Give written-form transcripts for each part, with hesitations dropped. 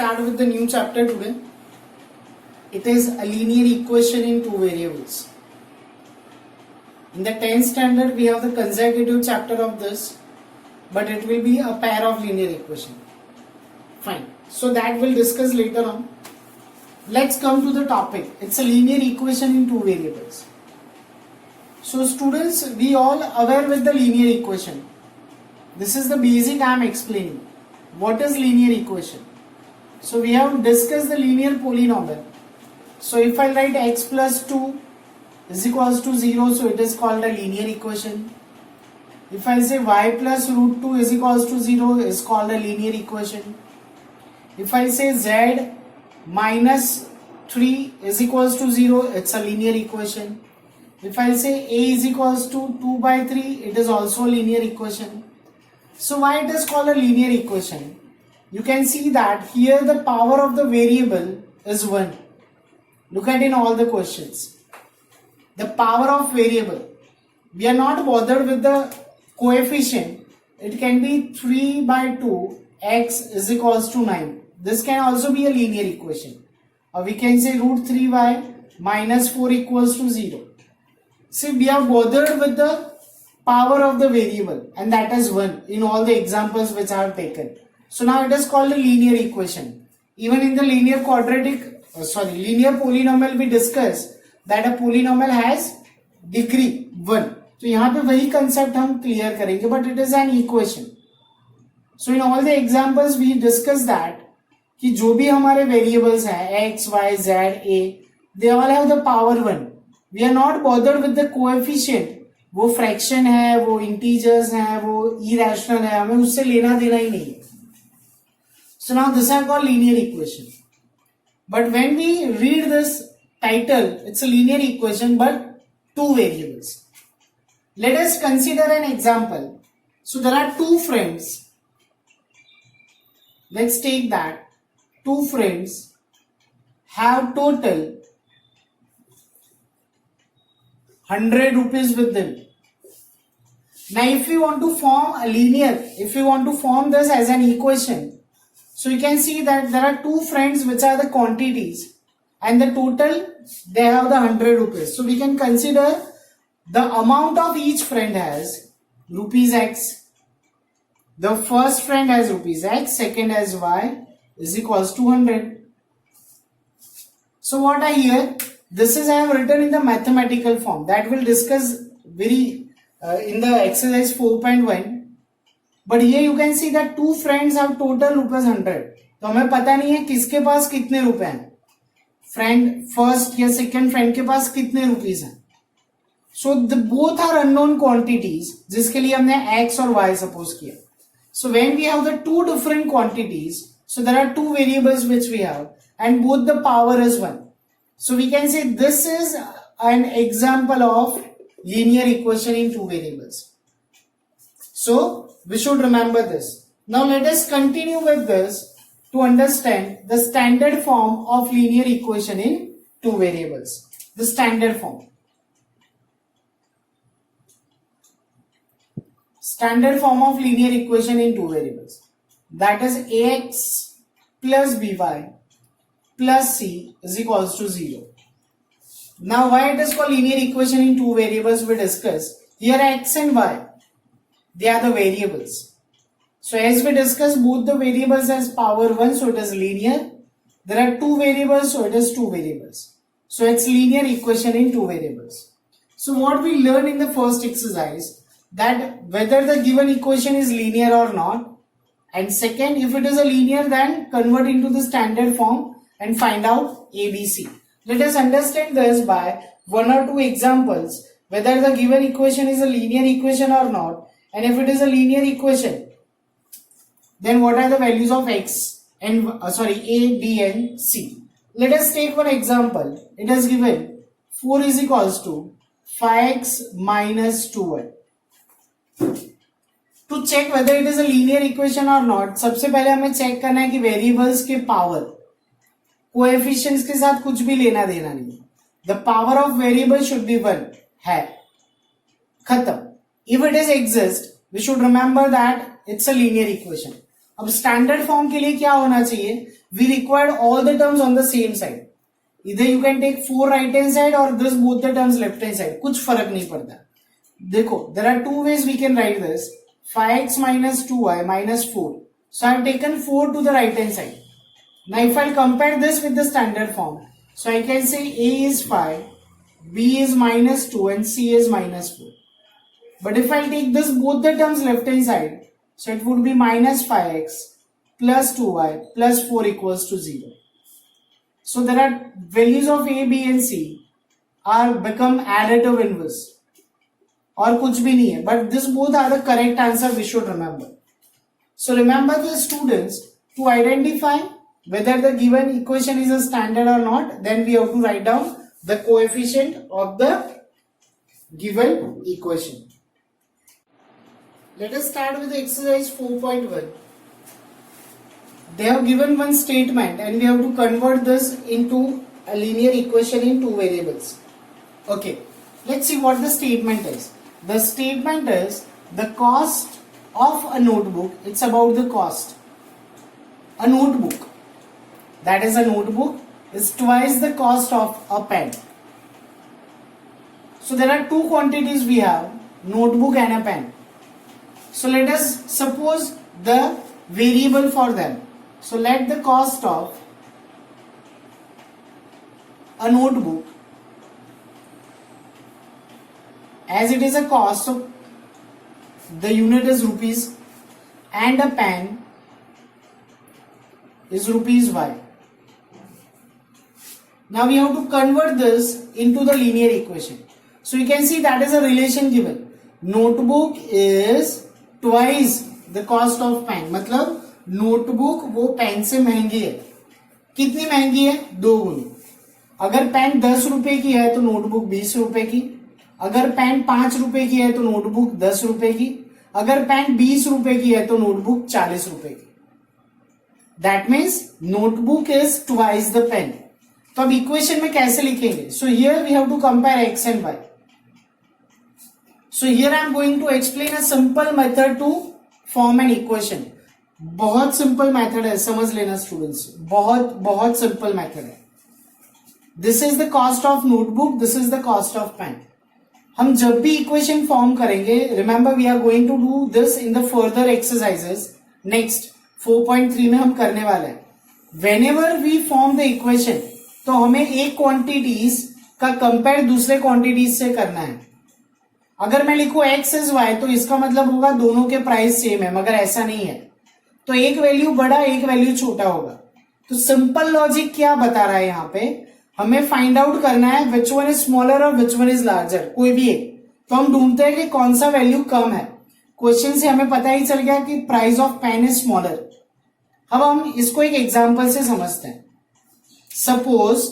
start with the new chapter today. It is a linear equation in two variables. In the 10th standard, we have the consecutive chapter of this, but it will be a pair of linear equation. Fine. So that we'll discuss later on. Let's come to the topic. It's a linear equation in two variables. So students, we all aware with the linear equation. This is the basic I am explaining. What is linear equation? So we have discussed the linear polynomial. So if I write x plus 2 is equals to 0, so it is called a linear equation. If I say y plus root 2 is equals to 0 is called a linear equation. If I say z minus 3 is equals to 0, it's a linear equation. If I say a is equals to 2 by 3, it is also a linear equation. So why it is called a linear equation? You can see that here the power of the variable is 1. Look at in all the questions. The power of variable. We are not bothered with the coefficient. It can be 3 by 2 x is equals to 9. This can also be a linear equation. Or we can say root 3y minus 4 equals to 0. See, we are bothered with the power of the variable, and that is 1 in all the examples which I have taken. So now it is called a linear equation. Even in the linear polynomial we discussed that a polynomial has degree 1. So यहाँ पे वही concept हम clear करेंगे, but it is an equation. So in all the examples we discussed that कि जो भी हमारे variables हैं x, y, z, a, they all have the power 1. We are not bothered with the coefficient. वो fraction है, वो integers हैं, वो इरेशनल है, हमें उससे लेना देना ही नहीं है. So now this are called linear equation. But when we read this title, it's a linear equation but two variables. Let us consider an example. So there are two friends. Let's take that. Two friends have total 100 rupees with them. Now if we want to form a linear, if we want to form this as an equation, so you can see that there are two friends which are the quantities and the total they have the 100 rupees. So we can consider the amount of each friend has rupees x. The first friend has rupees x, second has y is equals to 100. So what I hear, this is I have written in the mathematical form that we'll discuss very in the exercise 4.1. But here you can see that two friends have total rupees 100. तो हमें पता नहीं है किसके पास कितने रुपए हैं. Friend first या सेकंड फ्रेंड के पास कितने रुपीस हैं. So both are unknown quantities जिसके लिए हमने x और y सपोज किया. So when we have the two different quantities, so there are two variables which we have and both the power is 1. So we can say this is an example of linear equation in two variables. So we should remember this. Now let us continue with this to understand the standard form of linear equation in two variables. The standard form. Standard form of linear equation in two variables. That is ax plus by plus c is equals to 0. Now why it is called linear equation in two variables we discussed. Here x and y, they are the variables. So as we discussed, both the variables has power 1, so it is linear. There are two variables, so it is two variables. So it's linear equation in two variables. So what we learned in the first exercise, that whether the given equation is linear or not, and second, if it is a linear, then convert into the standard form and find out ABC. Let us understand this by one or two examples, whether the given equation is a linear equation or not, and if it is a linear equation, then what are the values of x and a, b and c. Let us take one example. It is given 4 is equals to 5x minus 2y. To check whether it is a linear equation or not, सबसे पहले हमें check करना है कि variables के power, coefficients के साथ कुछ भी लेना देना नहीं. The power of variable should be 1 है, खत्म. If it is exist, we should remember that it's a linear equation. अब स्टैंडर्ड फॉर्म के लिए क्या होना चाहिए, we required all the terms on the same side. Either you can take 4 right hand side or this both the terms left hand side. कुछ फर्क नहीं पड़ता. देखो, there are two ways we can write this. 5x minus 2y minus 4. So I have taken 4 to the right hand side. Now if I compare this with the standard form, so I can say a is 5, b is minus 2 and c is minus 4. But if I take this both the terms left hand side, so it would be minus 5x plus 2y plus 4 equals to 0. So there are values of a, b and c are become additive inverse. और कुछ भी नहीं है, but this both are the correct answer we should remember. So remember the students, to identify whether the given equation is a standard or not, then we have to write down the coefficient of the given equation. Let us start with exercise 4.1. They have given one statement and we have to convert this into a linear equation in two variables. Okay, let's see what the statement is. The statement is the cost of a notebook. It's about the cost. A notebook, that is a notebook, is twice the cost of a pen. So there are two quantities we have, notebook and a pen. So let us suppose the variable for them. So let the cost of a notebook, as it is a cost, so the unit is rupees, and a pen is rupees y. Now we have to convert this into the linear equation. So you can see that is a relation given. Notebook is twice the cost of pen. मतलब notebook वो pen से महंगी है. कितनी महंगी है? 2 गुनी. अगर पेन 10 रुपए की है तो नोटबुक 20 रुपए की. अगर पेन 5 रुपए की है तो नोटबुक 10 रुपए की. अगर पेन 20 रुपए की है तो नोटबुक 40 रुपए की. That means notebook is twice the pen. तो अब इक्वेशन में कैसे लिखेंगे? So here we have to compare X and Y. So here I am going to explain a simple method to form an equation. बहुत simple method है, समझ लेना students. बहुत बहुत सिंपल मेथड है. This is the cost of notebook, this is the cost of pen. हम जब भी इक्वेशन फॉर्म करेंगे, remember we are going to do this in the further exercises. Next 4.3 में हम करने वाले हैं. Whenever we form the equation, तो हमें एक क्वांटिटीज का कंपेयर दूसरे क्वांटिटीज से करना है. अगर मैं लिखूं x इज y, तो इसका मतलब होगा दोनों के प्राइस सेम है, मगर ऐसा नहीं है. तो एक वैल्यू बड़ा, एक वैल्यू छोटा होगा. तो सिंपल लॉजिक क्या बता रहा है यहाँ पे? हमें फाइंड आउट करना है विच वन इज स्मॉलर और विच वन इज लार्जर, कोई भी एक. तो हम ढूंढते हैं कि कौन सा वैल्यू कम है. क्वेश्चन से हमें पता ही चल गया कि price of pen is smaller. अब हम इसको एक एग्जांपल से समझते हैं. Suppose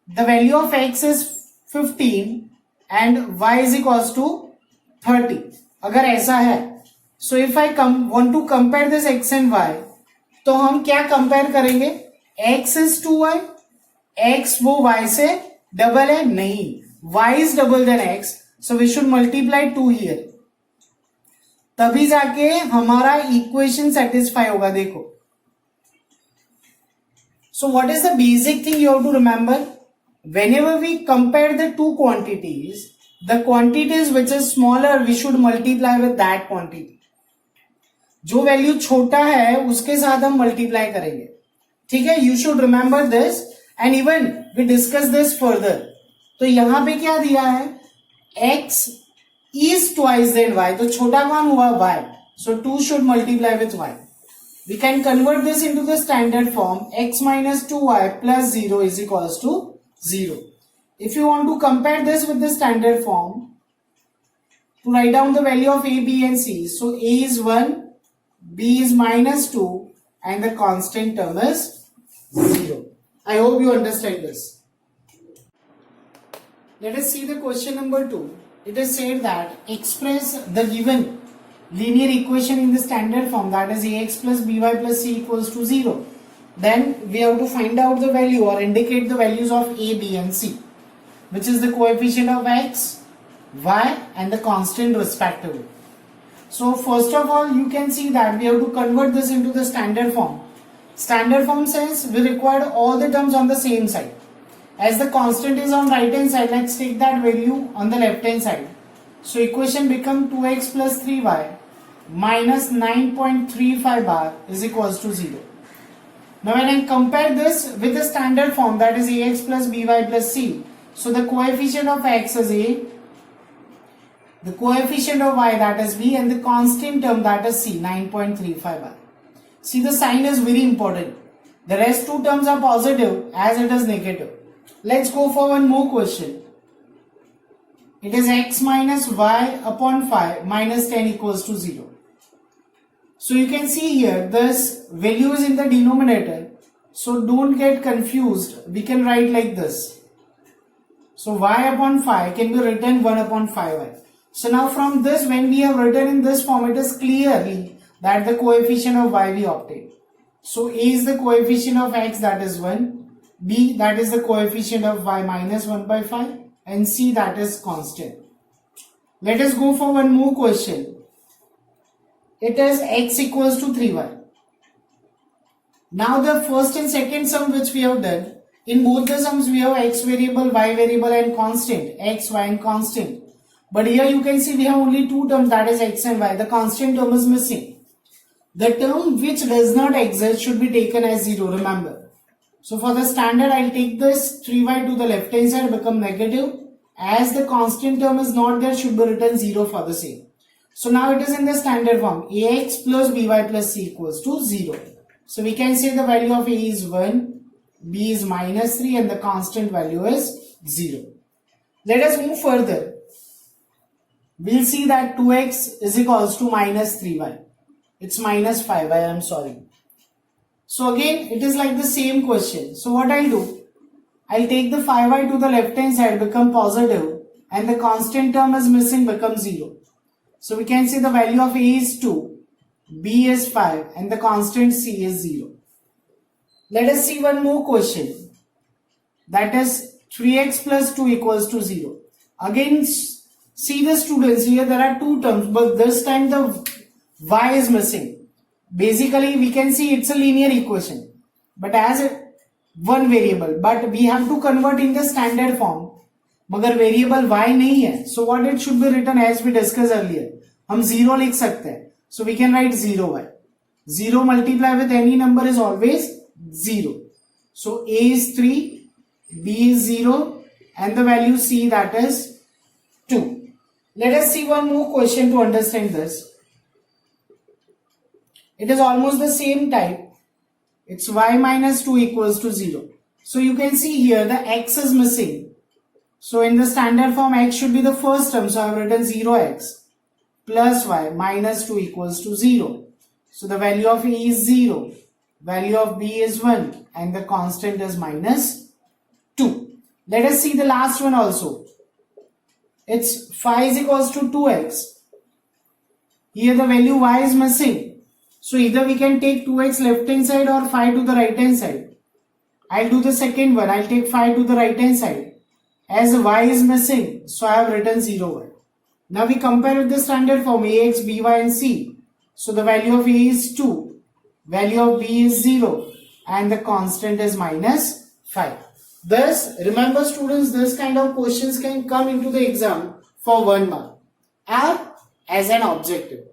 the value of x is 15 and y is equals to 30. अगर ऐसा है, so if I want to compare this x and y, तो हम क्या कंपेयर करेंगे? x इज 2y, x वो y से डबल है? नहीं, y is double then x, so we should multiply 2 here. तभी जाके हमारा इक्वेशन सेटिस्फाई होगा. देखो, so what is the basic thing you have to remember? Whenever we compare the two quantities, the quantities which is smaller we should multiply with that quantity. जो value छोटा है उसके साथ हम मल्टीप्लाई करेंगे. ठीक है, you should remember this and even we discuss this further. तो यहां पे क्या दिया है? x is twice than y, तो छोटा कौन हुआ? y. So 2 should multiply with y. We can convert this into the standard form. X minus 2y plus 0 is equals to 0. If you want to compare this with the standard form, to write down the value of a, b and c. So a is 1, b is minus 2 and the constant term is 0. I hope you understand this. Let us see the question number 2. It is said that express the given linear equation in the standard form, that is ax plus by plus c equals to 0. Then we have to find out the value or indicate the values of a, b and c, which is the coefficient of x, y and the constant respectively. So first of all you can see that we have to convert this into the standard form. Standard form says we require all the terms on the same side. As the constant is on right hand side, let's take that value on the left hand side. So equation become 2x plus 3y minus 9.35 bar is equals to 0. Now when I compare this with the standard form, that is ax plus by plus c, so the coefficient of x is a, the coefficient of y, that is b, and the constant term, that is c, 9.35 bar. See, the sign is very important. The rest two terms are positive as it is negative. Let's go for one more question. It is x minus y upon 5 minus 10 equals to 0. So you can see here this value is in the denominator. So don't get confused. We can write like this. So y upon 5 can be written 1 upon 5y. So now from this, when we have written in this form, it is clearly that the coefficient of y we obtained. So a is the coefficient of x, that is 1. B, that is the coefficient of y minus 1 by 5. And c, that is constant. Let us go for one more question. It is x equals to 3y. Now the first and second sum which we have done, in both the sums we have x variable, y variable and constant, x, y and constant. But here you can see we have only two terms, that is x and y. The constant term is missing. The term which does not exist should be taken as 0, remember. So for the standard, I'll take this 3y to the left hand side, become negative. As the constant term is not there, should be written 0 for the same. So now it is in the standard form. Ax plus by plus c equals to 0. So we can say the value of a is 1, b is minus 3 and the constant value is 0. Let us move further. We'll see that 2x is equals to minus 3y. It's minus 5y, I am sorry. So again, it is like the same question. So what I'll do, I'll take the 5y to the left hand side, become positive, and the constant term is missing, become 0. So we can say the value of a is 2, b is 5, and the constant c is 0. Let us see one more question. That is 3x plus 2 equals to 0. Again, see the students, here there are two terms, but this time the y is missing. Basically, we can see it's a linear equation, but as one variable, but we have to convert in the standard form. मगर variable y नहीं है, so what it should be written as we discussed earlier. हम 0 लिख सकते हैं, so we can write 0y. 0 multiply with any number is always 0. So a is 3, b is 0, and the value c, that is 2. Let us see one more question to understand this. It is almost the same type. It's y minus 2 equals to 0. So you can see here the x is missing. So in the standard form, x should be the first term. So I have written 0x plus y minus 2 equals to 0. So the value of a is 0. Value of b is 1. And the constant is minus 2. Let us see the last one also. It's 5 is equals to 2x. Here the value y is missing. So either we can take 2x left hand side or 5 to the right hand side. I'll do the second one. I'll take 5 to the right hand side. As y is missing, so I have written 0y. Now we compare with the standard form ax, by and c. So the value of a is 2. Value of b is 0. And the constant is minus 5. Thus, remember students, this kind of questions can come into the exam for 1 mark or as an objective.